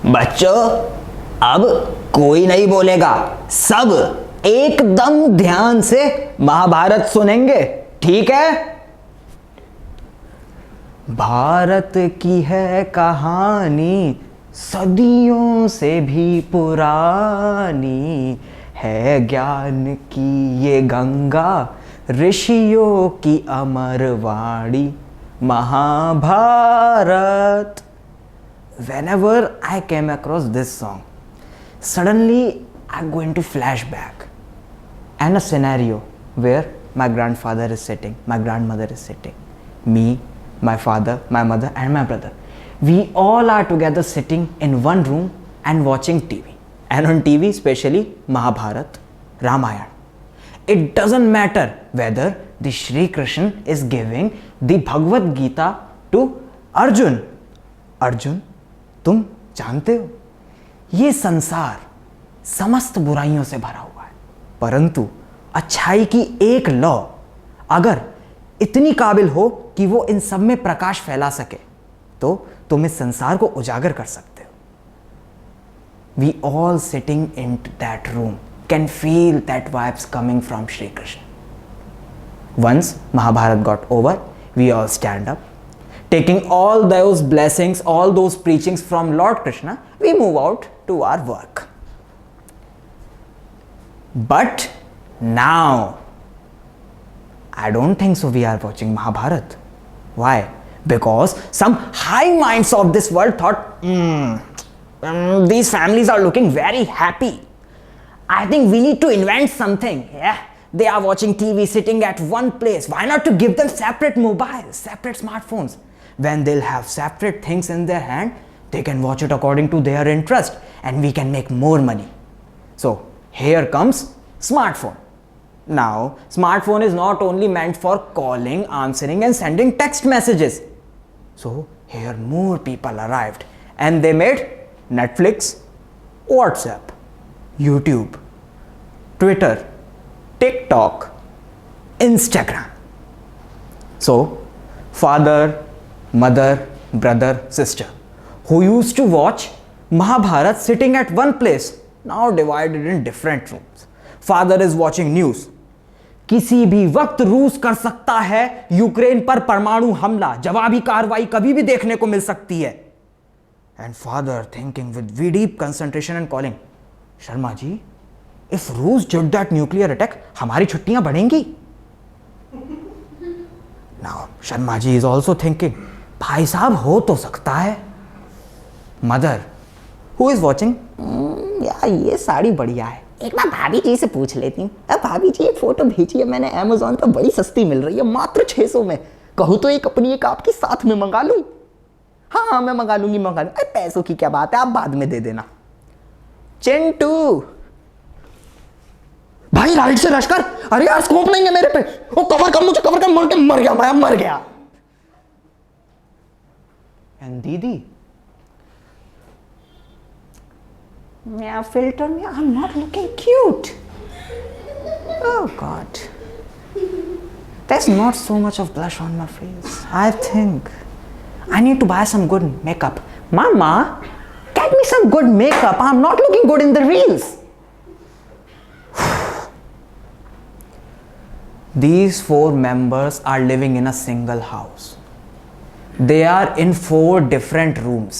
बच्चों, अब कोई नहीं बोलेगा, सब एकदम ध्यान से महाभारत सुनेंगे, ठीक है? भारत की है कहानी सदियों से भी पुरानी, है ज्ञान की ये गंगा, ऋषियों की अमर वाणी, Mahabharat. Whenever I came across this song, suddenly I go into flashback and a scenario where my grandfather is sitting, my grandmother is sitting, me, my father, my mother and my brother. We all are together sitting in one room and watching TV. And on TV especially Mahabharat, Ramayana. It doesn't matter whether the Shri Krishna is giving the Bhagavad Gita to Arjun. Arjun, तुम जानते हो ये संसार समस्त बुराइयों से भरा हुआ है, परंतु अच्छाई की एक लौ अगर इतनी काबिल हो कि वो इन सब में प्रकाश फैला सके तो तुम इस संसार को उजागर कर सकते हो. We all sitting in that room can feel that vibes coming from Shri Krishna. Once Mahabharata got over, we all stand up. Taking all those blessings, all those preachings from Lord Krishna, we move out to our work. But now, I don't think so we are watching Mahabharat. Why? Because some high minds of this world thought, these families are looking very happy. I think we need to invent something. Yeah, they are watching TV sitting at one place. Why not to give them separate mobiles, separate smartphones? When they'll have separate things in their hand, they can watch it according to their interest and we can make more money. So here comes smartphone. Now smartphone is not only meant for calling, answering and sending text messages. So here more people arrived and they made Netflix, WhatsApp, YouTube, Twitter, TikTok, Instagram. So father, mother, brother, sister who used to watch Mahabharat sitting at one place, now divided in different rooms. Father is watching news. किसी भी वक्त रूस कर सकता है Ukraine पर परमाणु हमला, जवाबी कार्रवाई कभी भी देखने को मिल सकती है. And father thinking with deep concentration and calling, Sharma ji, if Rus did that nuclear attack, हमारी छुट्टियां बढ़ेंगी. Now Sharma ji is also thinking, भाई साहब हो तो सकता है. मदर हु इज वॉचिंग, यार ये साड़ी बढ़िया है, एक बार भाभी जी से पूछ लेती हूँ. भाभी जी एक फोटो भेजी है मैंने अमेज़न पर, बड़ी सस्ती मिल रही है, मात्र 600 में. कहूँ तो एक अपनी एक आपकी साथ में मंगा लूँ. हाँ मैं मंगा लूंगी. अरे पैसों की क्या बात है, आप बाद में दे देना. चिंटू भाई राइट से रश कर. अरे यार स्कोप नहीं है मेरे पे, वो कवर कर, मुझे कवर कर. मर गया मैं, मर गया. And Didi, yeah, filter me, I'm not looking cute. Oh God, there's not so much of blush on my face. I think I need to buy some good makeup. Mama, get me some good makeup. I'm not looking good in the reels. These 4 members are living in a single house. They are in 4 different rooms.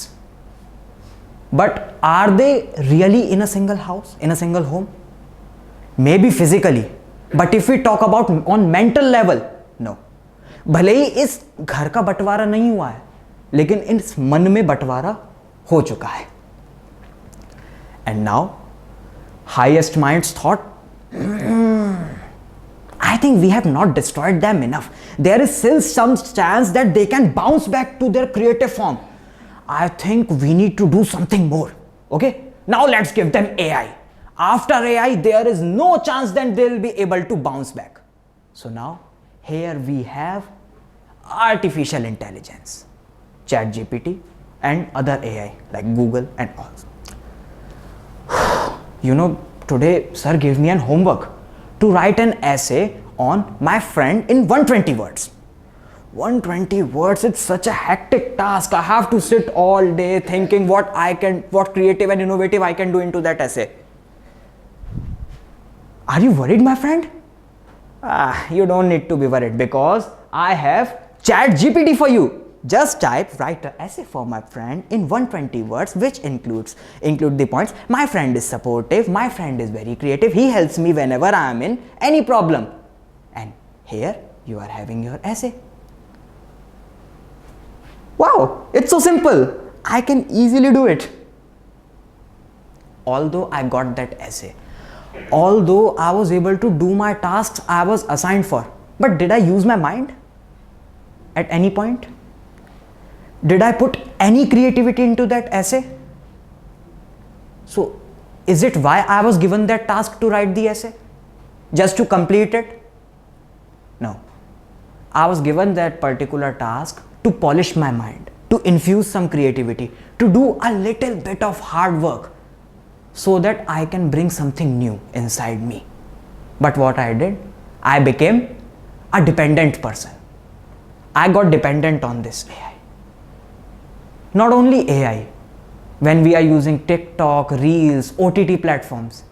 But are they really in a single house, in a single home? Maybe physically. But if we talk about on mental level, no. भले ही इस घर का बंटवारा नहीं हुआ है, लेकिन इस मन में बंटवारा हो चुका है. And now, highest minds thought, I think we have not destroyed them enough. There is still some chance that they can bounce back to their creative form. I think we need to do something more. Okay? Now let's give them AI. After AI, there is no chance that they will be able to bounce back. So now, here we have artificial intelligence, ChatGPT and other AI like Google and all. You know, today sir gave me an homework to write an essay on my friend in 120 words. 120 words, it's such a hectic task. I have to sit all day thinking what creative and innovative I can do into that essay. Are you worried, my friend? You don't need to be worried, because I have ChatGPT for you. Just write an essay for my friend in 120 words, which include the points. My friend is supportive, my friend is very creative, he helps me whenever I am in any problem. And here you are having your essay. Wow, it's so simple. I can easily do it. Although I got that essay, although I was able to do my tasks I was assigned for, but did I use my mind at any point? Did I put any creativity into that essay? So, is it why I was given that task to write the essay? Just to complete it? No. I was given that particular task to polish my mind, to infuse some creativity, to do a little bit of hard work, so that I can bring something new inside me. But what I did? I became a dependent person. I got dependent on this AI. Not only AI, when we are using TikTok, Reels, OTT platforms,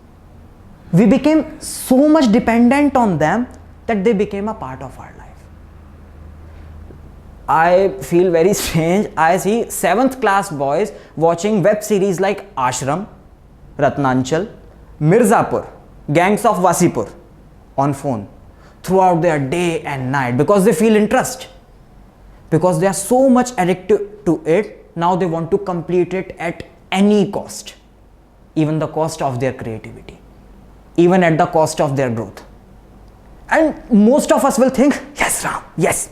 we became so much dependent on them that they became a part of our life. I feel very strange. I see 7th class boys watching web series like Ashram, Ratnanchal, Mirzapur, Gangs of Wasipur on phone throughout their day and night, because they feel interest. Because they are so much addicted to it, now they want to complete it at any cost, even the cost of their creativity, even at the cost of their growth. And most of us will think, yes, Ram, yes,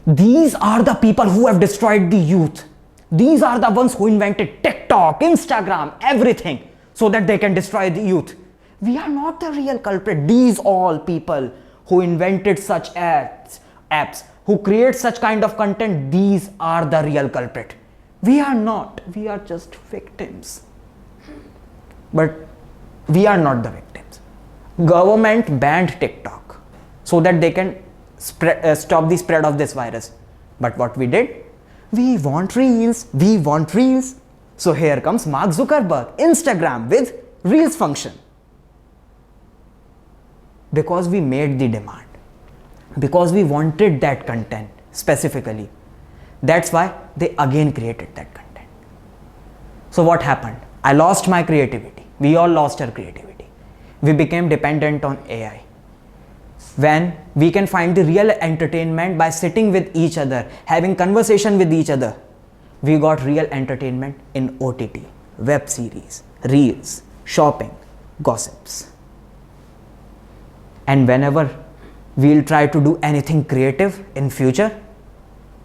these are the people who have destroyed the youth. These are the ones who invented TikTok, Instagram, everything, so that they can destroy the youth. We are not the real culprit. These all people who invented such apps, who create such kind of content, these are the real culprit. We are not. We are just victims. But we are not the victims. Government banned TikTok so that they can stop the spread of this virus. But what we did? We want Reels. We want Reels. So here comes Mark Zuckerberg, Instagram with Reels function. Because we made the demand. Because we wanted that content specifically. That's why they again created that content. So what happened? I lost my creativity. We all lost our creativity. We became dependent on AI. When we can find the real entertainment by sitting with each other, having conversation with each other, we got real entertainment in OTT, web series, Reels, shopping, gossips. And whenever we'll try to do anything creative in future,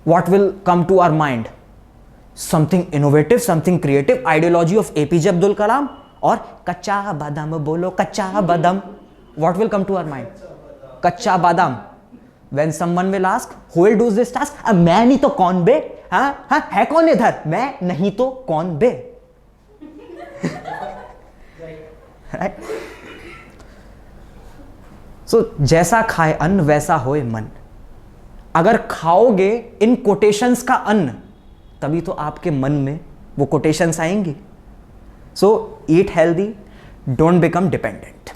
what will come to our mind? Something innovative, something creative, ideology of APJ Abdul Kalam, or Kacha Badam Bolo, Kacha Badam. What will come to our mind? Kacha Badam. When someone will ask, who will do this task? मैं नहीं तो कौन बे? हाँ हाँ है कौन इधर? मैं नहीं तो कौन बे? Right? So, जैसा खाए अन्न वैसा होए मन. अगर खाओगे इन कोटेशंस का अन्न, तभी तो आपके मन में वो कोटेशंस आएंगी. So eat healthy, don't become dependent.